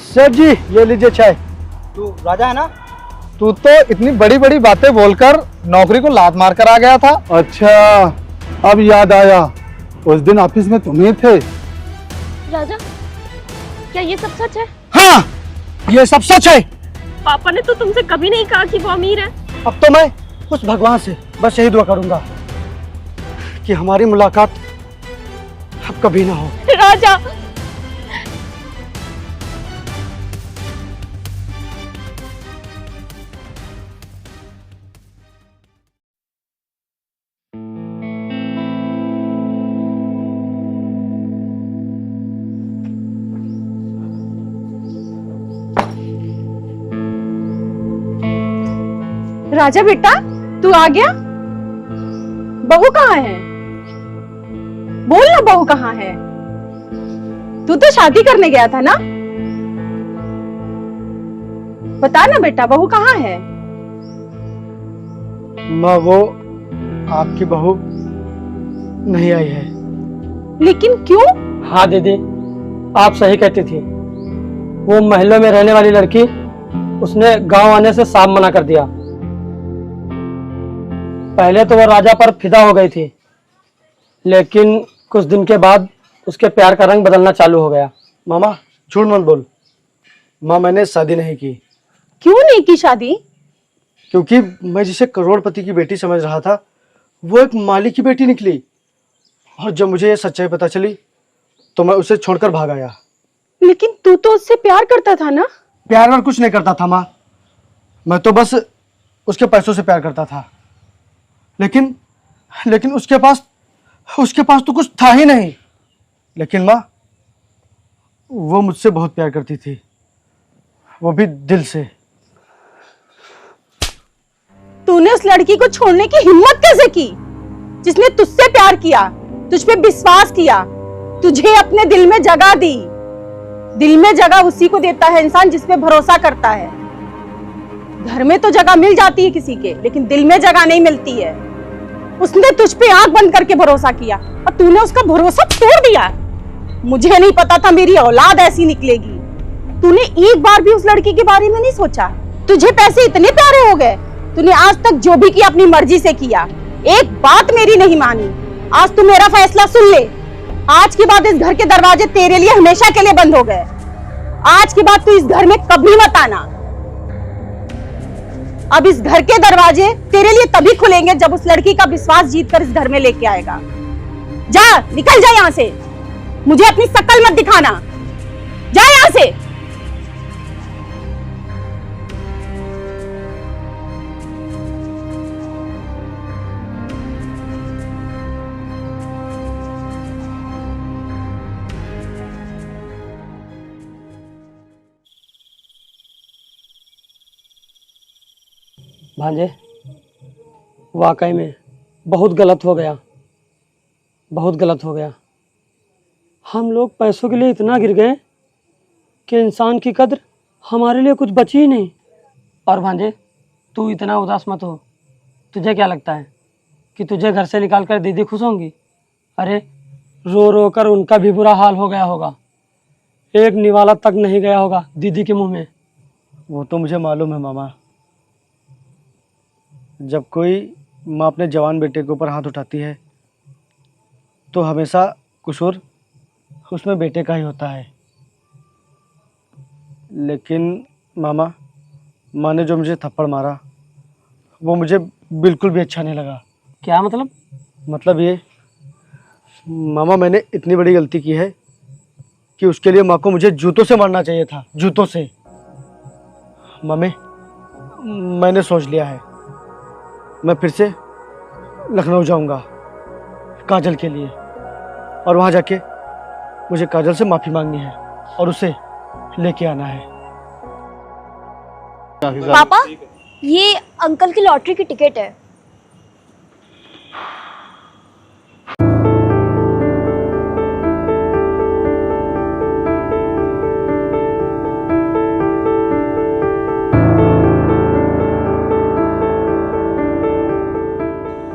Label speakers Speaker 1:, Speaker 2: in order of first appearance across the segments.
Speaker 1: सेठ जी ये लीजिए चाय।
Speaker 2: तू राजा है ना?
Speaker 1: तू तो इतनी बड़ी बड़ी बातें बोलकर नौकरी को लात मार कर आ गया था।
Speaker 3: अच्छा, अब याद आया, उस दिन ऑफिस में तुम ही थे।
Speaker 4: राजा, क्या ये सब सच है?
Speaker 1: हाँ, ये सब सच है।
Speaker 4: पापा ने तो तुमसे कभी नहीं कहा कि वो अमीर है।
Speaker 1: अब तो मैं उस भगवान से बस यही दुआ करूंगा कि हमारी मुलाकात अब कभी ना हो।
Speaker 4: राजा,
Speaker 5: राजा बेटा, तू आ गया? बहू कहाँ है? बोल ना, बहू कहाँ है? तू तो शादी करने गया था ना? बता ना बेटा, बहू कहाँ है?
Speaker 1: माँ, वो आपकी बहू नहीं आई है।
Speaker 5: लेकिन क्यों?
Speaker 6: हाँ दीदी, आप सही कहती थी। वो महलों में रहने वाली लड़की, उसने गांव आने से साफ मना कर दिया। पहले तो वो राजा पर फिदा हो गई थी, लेकिन कुछ दिन के बाद उसके प्यार का रंग बदलना चालू हो गया।
Speaker 1: मामा झूठ मत बोल। माँ, मैंने शादी नहीं की।
Speaker 5: क्यों नहीं की शादी?
Speaker 1: क्योंकि मैं जिसे करोड़पति की बेटी समझ रहा था, वो एक माली की बेटी निकली। और जब मुझे ये सच्चाई पता चली तो मैं उसे छोड़कर भाग आया।
Speaker 5: लेकिन तू तो उससे प्यार करता था ना?
Speaker 1: प्यार और कुछ नहीं करता था माँ, मैं तो बस उसके पैसों से प्यार करता था। लेकिन उसके पास तो कुछ था ही नहीं। लेकिन माँ, वो मुझसे बहुत प्यार करती थी, वो भी दिल से।
Speaker 5: तूने उस लड़की को छोड़ने की हिम्मत कैसे की, जिसने तुझसे प्यार किया, तुझ पे विश्वास किया, तुझे अपने दिल में जगह दी। दिल में जगह उसी को देता है इंसान जिस पे भरोसा करता है। घर में तो जगह मिल जाती है किसी के, लेकिन दिल में जगह नहीं मिलती है। उसने तुझ पे आंख बंद करके भरोसा किया और तूने उसका भरोसा तोड़ दिया। मुझे नहीं पता था मेरी औलाद ऐसी निकलेगी। तूने एक बार भी उस लड़की के बारे में नहीं सोचा? तुझे पैसे इतने प्यारे हो गए, तूने आज तक जो भी किया अपनी मर्जी से किया, एक बात मेरी नहीं मानी। आज तू मेरा फैसला सुन ले। आज के बाद इस घर के दरवाजे तेरे लिए हमेशा के लिए बंद हो गए। आज के बाद तू इस घर में कभी मत आना। अब इस घर के दरवाजे तेरे लिए तभी खुलेंगे जब उस लड़की का विश्वास जीतकर इस घर में लेके आएगा। जा, निकल जा यहाँ से। मुझे अपनी शक्ल मत दिखाना। जा यहाँ से।
Speaker 6: भांजे, वाकई में बहुत गलत हो गया, बहुत गलत हो गया। हम लोग पैसों के लिए इतना गिर गए कि इंसान की कद्र हमारे लिए कुछ बची ही नहीं। और भांजे, तू इतना उदास मत हो। तुझे क्या लगता है कि तुझे घर से निकाल कर दीदी खुश होंगी? अरे रो रो कर उनका भी बुरा हाल हो गया होगा। एक निवाला तक नहीं गया होगा दीदी के मुंह में।
Speaker 1: वो तो मुझे मालूम है मामा। जब कोई माँ अपने जवान बेटे के ऊपर हाथ उठाती है तो हमेशा कसूर उसमें बेटे का ही होता है। लेकिन मामा, माँ ने जो मुझे थप्पड़ मारा वो मुझे बिल्कुल भी अच्छा नहीं लगा।
Speaker 6: क्या मतलब?
Speaker 1: मतलब ये मामा, मैंने इतनी बड़ी गलती की है कि उसके लिए माँ को मुझे जूतों से मारना चाहिए था, जूतों से। मम्मी, मैंने सोच लिया है, मैं फिर से लखनऊ जाऊंगा काजल के लिए, और वहाँ जाके मुझे काजल से माफ़ी मांगनी है और उसे लेके आना है।
Speaker 4: पापा, ये अंकल की लॉटरी की टिकट है।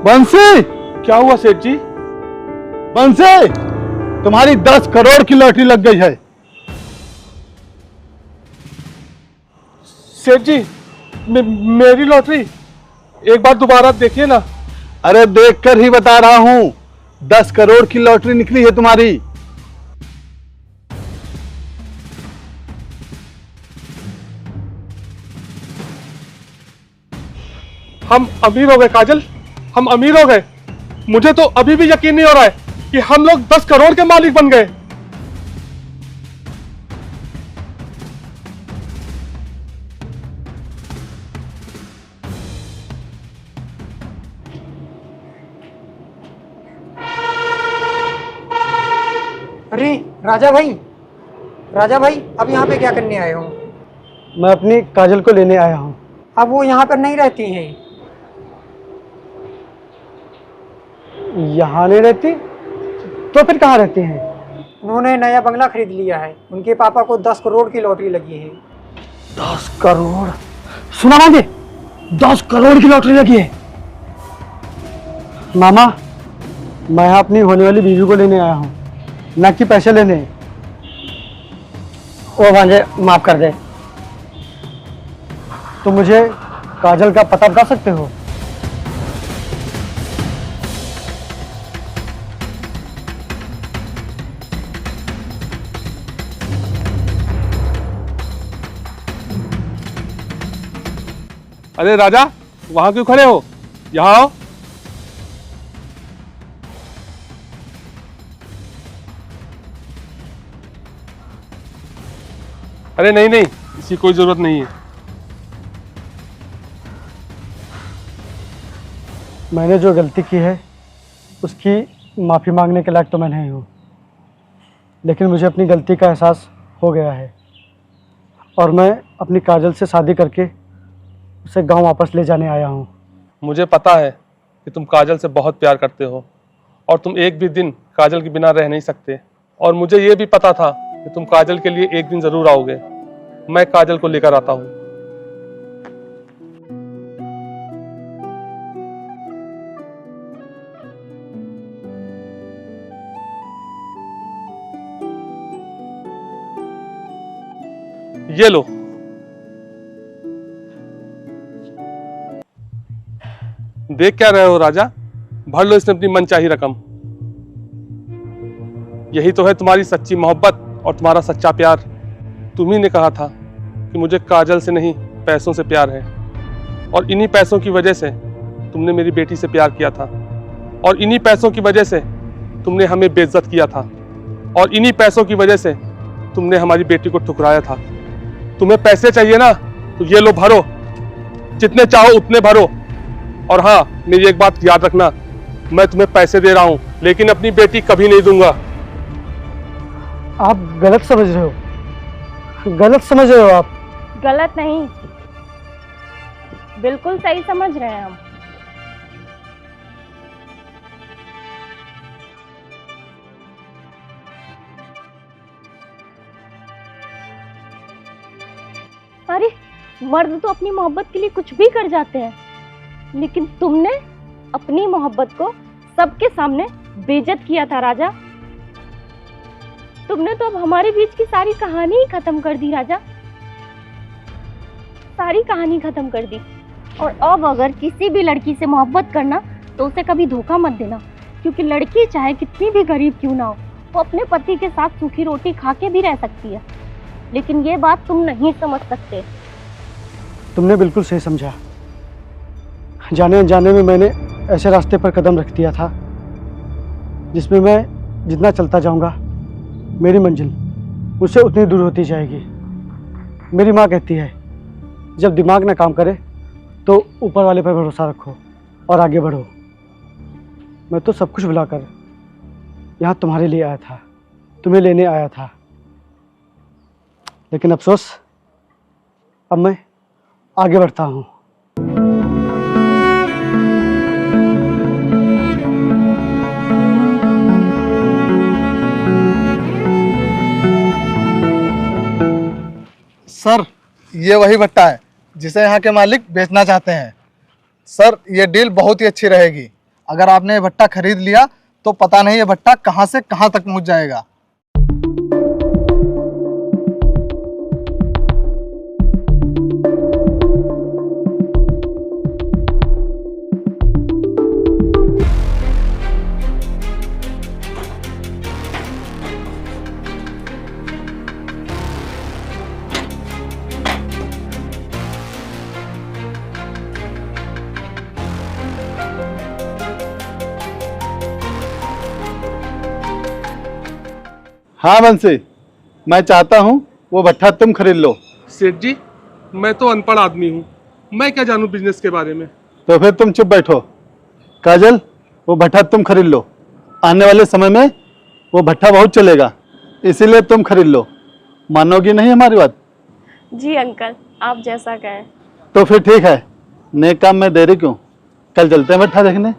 Speaker 3: बंसी, क्या हुआ सेठ जी? बंसी, तुम्हारी 10 करोड़ की लॉटरी लग गई है।
Speaker 2: सेठ जी, मेरी लॉटरी एक बार दोबारा देखिए ना।
Speaker 3: अरे देखकर ही बता रहा हूँ, 10 करोड़ की लॉटरी निकली है तुम्हारी।
Speaker 2: हम अमीर हो गए काजल, हम अमीर हो गए। मुझे तो अभी भी यकीन नहीं हो रहा है कि हम लोग 10 करोड़ के मालिक बन गए।
Speaker 7: अरे राजा भाई, राजा भाई, अब यहाँ पे क्या करने आए हो?
Speaker 1: मैं अपनी काजल को लेने आया हूँ।
Speaker 7: अब वो यहाँ पर नहीं रहती हैं।
Speaker 1: यहाँ नहीं रहती तो फिर कहाँ रहती हैं?
Speaker 7: उन्होंने नया बंगला खरीद लिया है। उनके पापा को 10 करोड़ की लॉटरी लगी है।
Speaker 1: 10 करोड़? सुना मांगे, 10 करोड़ की लॉटरी लगी है। मामा, मैं यहाँ अपनी होने वाली बीवी को लेने आया हूँ, ना कि पैसे लेने।
Speaker 6: ओ भांजे, माफ कर दे।
Speaker 1: तो मुझे काजल का पता बता सकते हो?
Speaker 2: अरे राजा, वहां क्यों खड़े हो? यहाँ आओ। अरे नहीं नहीं, इसकी कोई जरूरत नहीं है।
Speaker 1: मैंने जो गलती की है उसकी माफ़ी मांगने के लायक तो मैं नहीं हूँ, लेकिन मुझे अपनी गलती का एहसास हो गया है और मैं अपनी काजल से शादी करके उसे गांव वापस ले जाने आया हूँ।
Speaker 2: मुझे पता है कि तुम काजल से बहुत प्यार करते हो और तुम एक भी दिन काजल के बिना रह नहीं सकते। और मुझे ये भी पता था कि तुम काजल के लिए एक दिन जरूर आओगे। मैं काजल को लेकर आता हूँ। ये लो। देख क्या रहे हो राजा, भर लो इसमें अपनी मनचाही रकम। यही तो है तुम्हारी सच्ची मोहब्बत और तुम्हारा सच्चा प्यार। तुम ही ने कहा था कि मुझे काजल से नहीं पैसों से प्यार है, और इन्हीं पैसों की वजह से तुमने मेरी बेटी से प्यार किया था, और इन्हीं पैसों की वजह से तुमने हमें बेइज्जत किया था, और इन्हीं पैसों की वजह से तुमने हमारी बेटी को ठुकराया था। तुम्हें पैसे चाहिए ना, तो ये लो, भरो, जितने चाहो उतने भरो। और हाँ, मेरी एक बात याद रखना, मैं तुम्हें पैसे दे रहा हूं, लेकिन अपनी बेटी कभी नहीं दूंगा।
Speaker 1: आप गलत समझ रहे हो, गलत समझ रहे हो आप।
Speaker 4: गलत नहीं, बिल्कुल सही समझ रहे हैं हम। अरे मर्द तो अपनी मोहब्बत के लिए कुछ भी कर जाते हैं, लेकिन तुमने अपनी मोहब्बत को सबके सामने बेइज्जत किया था राजा। तुमने तो अब हमारे बीच की सारी कहानी ही खत्म कर दी राजा, सारी कहानी खत्म कर दी। और अब अगर किसी भी लड़की से मोहब्बत करना तो उसे कभी धोखा मत देना, क्योंकि लड़की चाहे कितनी भी गरीब क्यों ना हो, वो अपने पति के साथ सूखी रोटी खा के भी रह सकती है। लेकिन ये बात तुम नहीं समझ सकते।
Speaker 1: तुमने बिल्कुल सही समझा। जाने अनजाने में मैंने ऐसे रास्ते पर कदम रख दिया था जिसमें मैं जितना चलता जाऊंगा मेरी मंजिल मुझसे उतनी दूर होती जाएगी। मेरी माँ कहती है, जब दिमाग ना काम करे तो ऊपर वाले पर भरोसा रखो और आगे बढ़ो। मैं तो सब कुछ भुलाकर यहाँ तुम्हारे लिए आया था, तुम्हें लेने आया था, लेकिन अफसोस, अब मैं आगे बढ़ता हूँ।
Speaker 3: सर, ये वही भट्टा है जिसे यहाँ के मालिक बेचना चाहते हैं। सर, ये डील बहुत ही अच्छी रहेगी। अगर आपने ये भट्टा खरीद लिया तो पता नहीं ये भट्टा कहाँ से कहाँ तक पहुँच जाएगा।
Speaker 8: हाँ बंसी, मैं चाहता हूँ वो भट्ठा तुम खरीद लो।
Speaker 2: सेठ जी, मैं तो अनपढ़ आदमी हूँ, मैं क्या जानूँ बिजनेस के बारे में।
Speaker 8: तो फिर तुम चुप बैठो। काजल, वो भट्ठा तुम खरीद लो। आने वाले समय में वो भट्ठा बहुत चलेगा, इसीलिए तुम खरीद लो। मानोगी नहीं हमारी बात?
Speaker 4: जी अंकल, आप जैसा कहें।
Speaker 8: तो फिर ठीक है, नेक काम में देरी क्यों, कल चलते हैं भट्ठा देखने।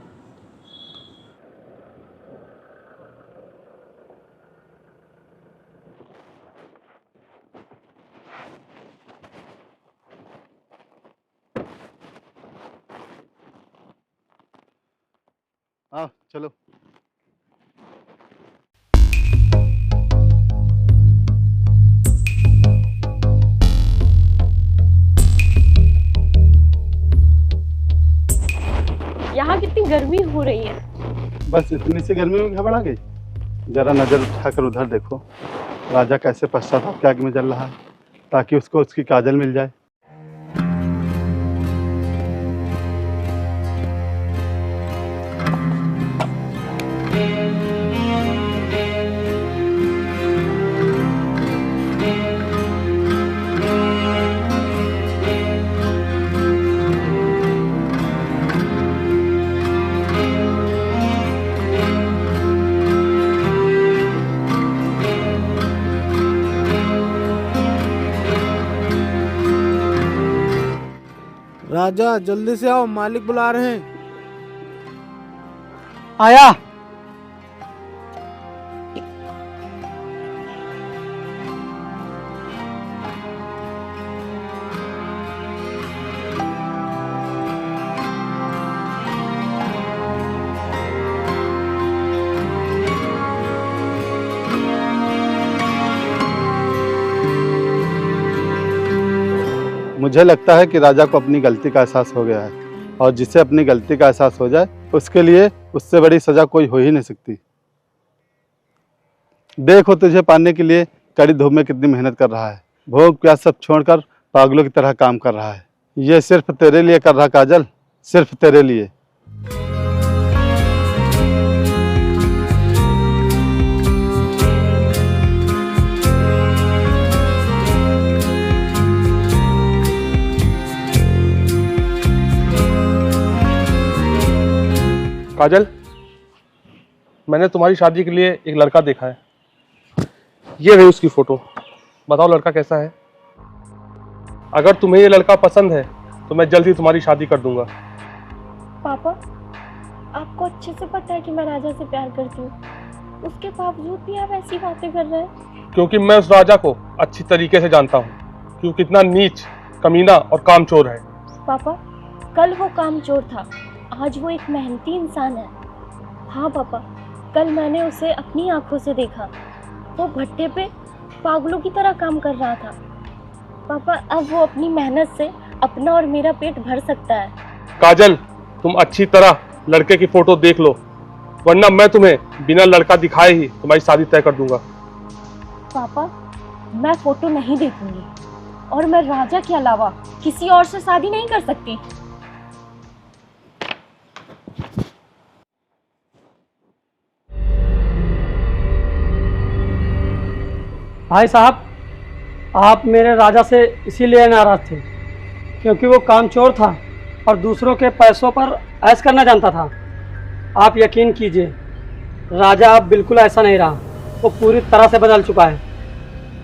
Speaker 8: हाँ चलो।
Speaker 4: यहाँ कितनी गर्मी हो रही है।
Speaker 8: बस इतनी सी गर्मी में घबरा गई? जरा नजर उठाकर उधर देखो, राजा कैसे पश्चाताप के आग में जल रहा है, ताकि उसको उसकी काजल मिल जाए।
Speaker 9: राजा जल्दी से आओ, मालिक बुला रहे हैं।
Speaker 1: आया।
Speaker 8: मुझे लगता है कि राजा को अपनी गलती का एहसास हो गया है, और जिसे अपनी गलती का एहसास हो जाए उसके लिए उससे बड़ी सजा कोई हो ही नहीं सकती। देखो, तुझे पाने के लिए कड़ी धूप में कितनी मेहनत कर रहा है, भूख प्यास सब छोड़कर पागलों की तरह काम कर रहा है। ये सिर्फ तेरे लिए कर रहा काजल, सिर्फ तेरे लिए।
Speaker 2: काजल, मैंने तुम्हारी शादी के लिए एक लड़का देखा है, ये रही उसकी फोटो। बताओ लड़का कैसा है? अगर तुम्हें ये लड़का पसंद है तो मैं जल्द ही तुम्हारी शादी कर दूंगा।
Speaker 4: पापा, आपको अच्छे से पता है कि मैं राजा से प्यार करती हूँ, उसके बावजूद भी आप ऐसी बातें कर रहे हैं।
Speaker 2: क्योंकि मैं उस राजा को अच्छी तरीके से जानता हूँ कि वो कितना नीच, कमीना और कामचोर है।
Speaker 4: पापा, कल वो कामचोर था, आज वो एक मेहनती इंसान है। हाँ पापा, कल मैंने उसे अपनी आंखों से देखा, वो भट्टे पे पागलों की तरह काम कर रहा था। पापा, अब वो अपनी मेहनत से अपना और मेरा पेट भर सकता है।
Speaker 2: काजल, तुम अच्छी तरह लड़के की फोटो देख लो, वरना मैं तुम्हें बिना लड़का दिखाए ही तुम्हारी शादी तय कर दूंगा।
Speaker 4: पापा, मैं फोटो नहीं देखूंगी, और मैं राजा के अलावा किसी और से शादी नहीं कर सकती।
Speaker 6: भाई साहब, आप मेरे राजा से इसीलिए नाराज थे क्योंकि वो कामचोर था और दूसरों के पैसों पर ऐश करना जानता था। आप यकीन कीजिए, राजा अब बिल्कुल ऐसा नहीं रहा, वो पूरी तरह से बदल चुका है।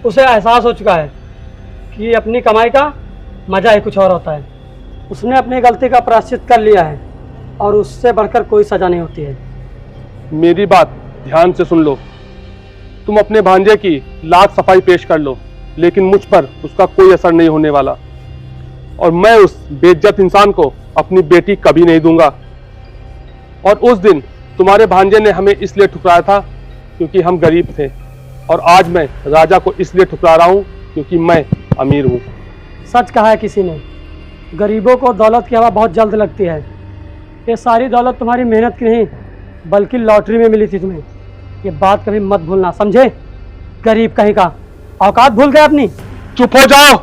Speaker 6: उसे एहसास हो चुका है कि अपनी कमाई का मज़ा ही कुछ और होता है। उसने अपनी गलती का प्रायश्चित कर लिया है और उससे बढ़कर कोई सज़ा नहीं होती है।
Speaker 2: मेरी बात ध्यान से सुन लो। तुम अपने भांजे की लाख सफाई पेश कर लो, लेकिन मुझ पर उसका कोई असर नहीं होने वाला, और मैं उस बेइज्जत इंसान को अपनी बेटी कभी नहीं दूंगा। और उस दिन तुम्हारे भांजे ने हमें इसलिए ठुकराया था क्योंकि हम गरीब थे, और आज मैं राजा को इसलिए ठुकरा रहा हूँ क्योंकि मैं अमीर हूँ।
Speaker 6: सच कहा है किसी ने, गरीबों को दौलत की हवा बहुत जल्द लगती है। ये सारी दौलत तुम्हारी मेहनत की नहीं बल्कि लॉटरी में मिली थी तुम्हें। ये बात कभी मत भूलना, समझे? गरीब कहीं का, औकात भूल गए अपनी।
Speaker 2: चुप हो जाओ।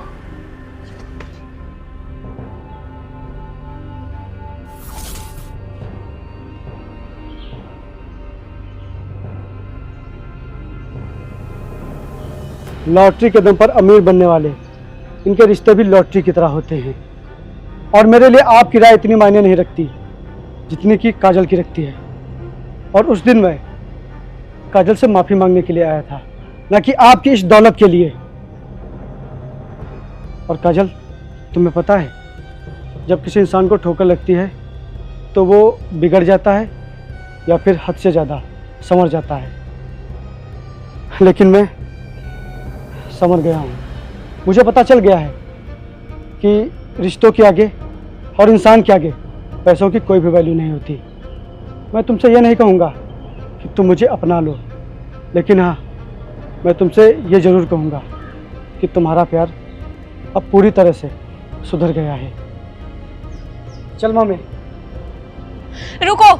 Speaker 1: लॉटरी के दम पर अमीर बनने वाले, इनके रिश्ते भी लॉटरी की तरह होते हैं। और मेरे लिए आपकी राय इतनी मायने नहीं रखती जितनी कि काजल की रखती है। और उस दिन मैं काजल से माफ़ी मांगने के लिए आया था, ना कि आपकी इस दौलत के लिए। और काजल, तुम्हें पता है, जब किसी इंसान को ठोकर लगती है तो वो बिगड़ जाता है या फिर हद से ज़्यादा संवर जाता है। लेकिन मैं संवर गया हूँ। मुझे पता चल गया है कि रिश्तों के आगे और इंसान के आगे पैसों की कोई भी वैल्यू नहीं होती। मैं तुमसे यह नहीं कहूँगा कि तुम मुझे अपना लो, लेकिन हाँ, मैं तुमसे ये ज़रूर कहूँगा कि तुम्हारा प्यार अब पूरी तरह से सुधर गया है। चल मामे।
Speaker 10: रुको।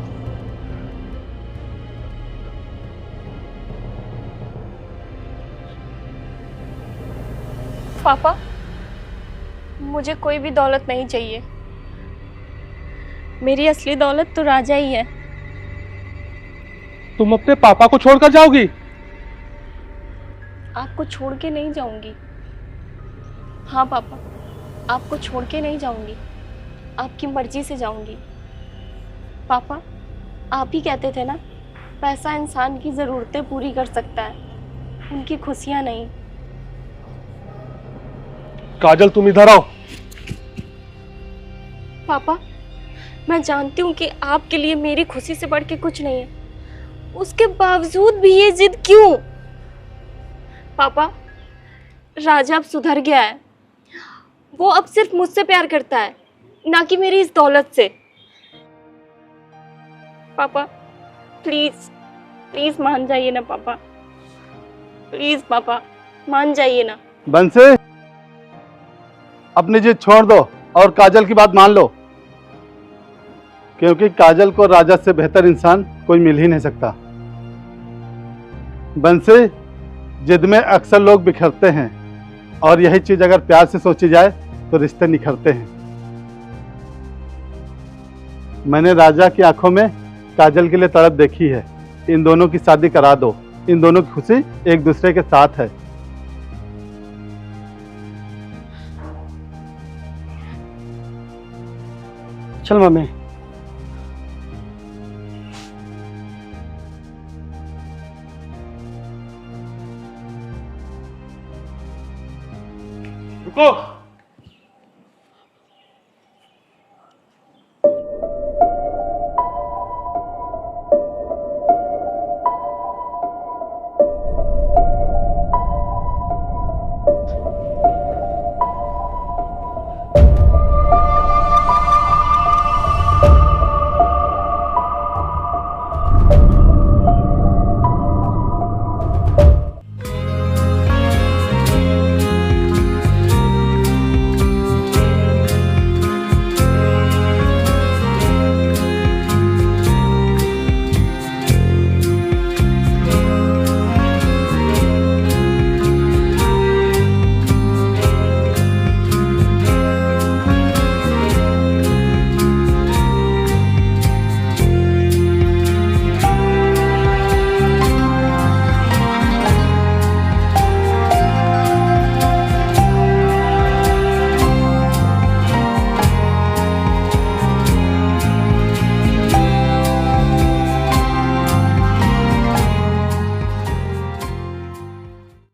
Speaker 10: पापा, मुझे कोई भी दौलत नहीं चाहिए। मेरी असली दौलत तो राजा ही है।
Speaker 2: तुम अपने पापा को छोड़कर जाओगी?
Speaker 10: आपको छोड़ के नहीं जाऊंगी। हाँ पापा, आपको छोड़ के नहीं जाऊंगी, आपकी मर्जी से जाऊंगी। पापा, आप ही कहते थे ना, पैसा इंसान की ज़रूरतें पूरी कर सकता है, उनकी खुशियाँ नहीं।
Speaker 2: काजल, तुम इधर आओ।
Speaker 10: पापा, मैं जानती हूँ कि आपके लिए मेरी खुशी से बढ़ के कुछ नहीं है, उसके बावजूद भी ये जिद क्यों? पापा, राजा अब सुधर गया है। वो अब सिर्फ मुझसे प्यार करता है, ना कि मेरी इस दौलत से। पापा, प्लीज प्लीज मान जाइए ना पापा। प्लीज पापा, मान जाइए ना।
Speaker 8: बंसी, अपनी जिद छोड़ दो और काजल की बात मान लो, क्योंकि काजल को राजा से बेहतर इंसान कोई मिल ही नहीं सकता। बंसी, जिद में अक्सर लोग बिखरते हैं, और यही चीज अगर प्यार से सोची जाए तो रिश्ते निखरते हैं। मैंने राजा की आंखों में काजल के लिए तड़प देखी है। इन दोनों की शादी करा दो, इन दोनों की खुशी एक दूसरे के साथ है।
Speaker 1: चल मामे।
Speaker 2: रुको।